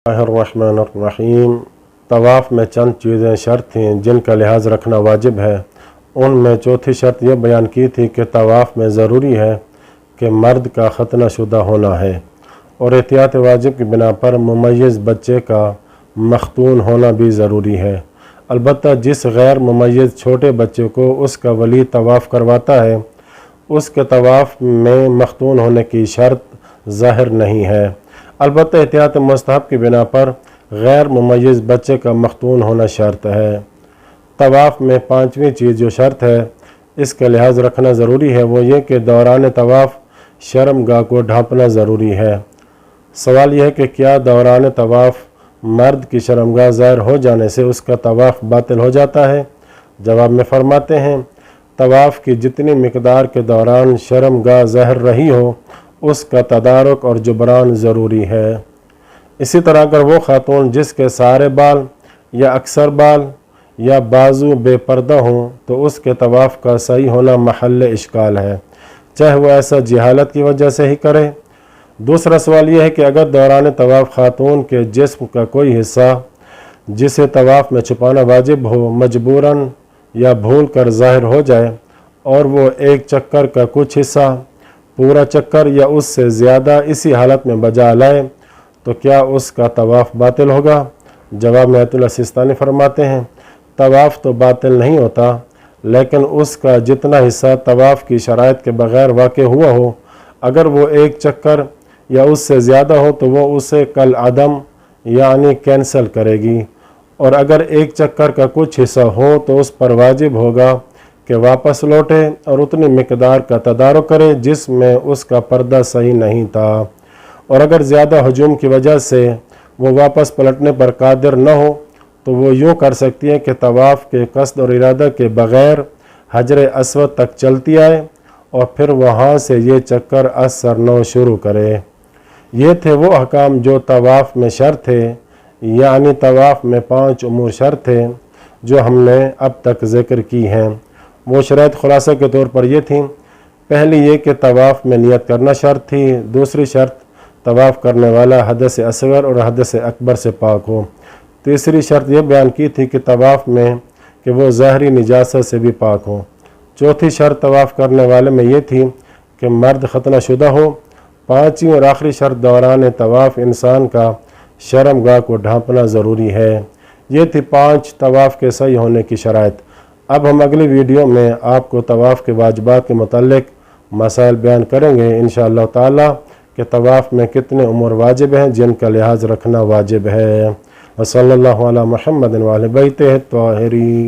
الرحمن الرحیم۔ طواف میں چند چیزیں شرط تھیں جن کا لحاظ رکھنا واجب ہے۔ ان میں چوتھی شرط یہ بیان کی تھی کہ طواف میں ضروری ہے کہ مرد کا ختنہ شدہ ہونا ہے، اور احتیاط واجب کی بنا پر ممیز بچے کا مختون ہونا بھی ضروری ہے۔ البتہ جس غیر ممیز چھوٹے بچے کو اس کا ولی طواف کرواتا ہے، اس کے طواف میں مختون ہونے کی شرط ظاہر نہیں ہے۔ البتہ احتیاط مستحب کی بنا پر غیر ممیز بچے کا مختون ہونا شرط ہے۔ طواف میں پانچویں چیز جو شرط ہے اس کا لحاظ رکھنا ضروری ہے، وہ یہ کہ دوران طواف شرم گاہ کو ڈھانپنا ضروری ہے۔ سوال یہ ہے کہ کیا دوران طواف مرد کی شرم گاہ ظاہر ہو جانے سے اس کا طواف باطل ہو جاتا ہے؟ جواب میں فرماتے ہیں طواف کی جتنی مقدار کے دوران شرم گاہ ظاہر رہی ہو اس کا تدارک اور جبران ضروری ہے۔ اسی طرح اگر وہ خاتون جس کے سارے بال یا اکثر بال یا بازو بے پردہ ہوں تو اس کے طواف کا صحیح ہونا محل اشکال ہے، چاہے وہ ایسا جہالت کی وجہ سے ہی کرے۔ دوسرا سوال یہ ہے کہ اگر دوران طواف خاتون کے جسم کا کوئی حصہ جسے طواف میں چھپانا واجب ہو مجبوراً یا بھول کر ظاہر ہو جائے، اور وہ ایک چکر کا کچھ حصہ، پورا چکر یا اس سے زیادہ اسی حالت میں بجا لائے تو کیا اس کا طواف باطل ہوگا؟ جواب میں آیت اللہ سیستانی فرماتے ہیں طواف تو باطل نہیں ہوتا، لیکن اس کا جتنا حصہ طواف کی شرائط کے بغیر واقع ہوا ہو، اگر وہ ایک چکر یا اس سے زیادہ ہو تو وہ اسے کل عدم یعنی کینسل کرے گی، اور اگر ایک چکر کا کچھ حصہ ہو تو اس پر واجب ہوگا کہ واپس لوٹے اور اتنی مقدار کا تدارک کرے جس میں اس کا پردہ صحیح نہیں تھا، اور اگر زیادہ ہجوم کی وجہ سے وہ واپس پلٹنے پر قادر نہ ہو تو وہ یوں کر سکتی ہے کہ طواف کے قصد اور ارادہ کے بغیر حجر اسود تک چلتی آئے اور پھر وہاں سے یہ چکر از سر نو شروع کرے۔ یہ تھے وہ احکام جو طواف میں شرط تھے، یعنی طواف میں 5 امور شرط تھے جو ہم نے اب تک ذکر کی ہیں۔ وہ شرائط خلاصہ کے طور پر یہ تھیں: پہلی یہ کہ طواف میں نیت کرنا شرط تھی۔ دوسری شرط طواف کرنے والا حدث اصغر اور حدث اکبر سے پاک ہو۔ تیسری شرط یہ بیان کی تھی کہ طواف میں کہ وہ ظاہری نجاست سے بھی پاک ہو۔ چوتھی شرط طواف کرنے والے میں یہ تھی کہ مرد ختنہ شدہ ہو۔ پانچویں اور آخری شرط دوران طواف انسان کا شرم گاہ کو ڈھانپنا ضروری ہے۔ یہ تھی 5 طواف کے صحیح ہونے کی شرائط۔ اب ہم اگلی ویڈیو میں آپ کو طواف کے واجبات کے متعلق مسائل بیان کریں گے انشاءاللہ تعالی کہ طواف میں کتنے امور واجب ہیں جن کا لحاظ رکھنا واجب ہے۔ وصلی اللہ علی محمد وآل بیتہ الطاہرین۔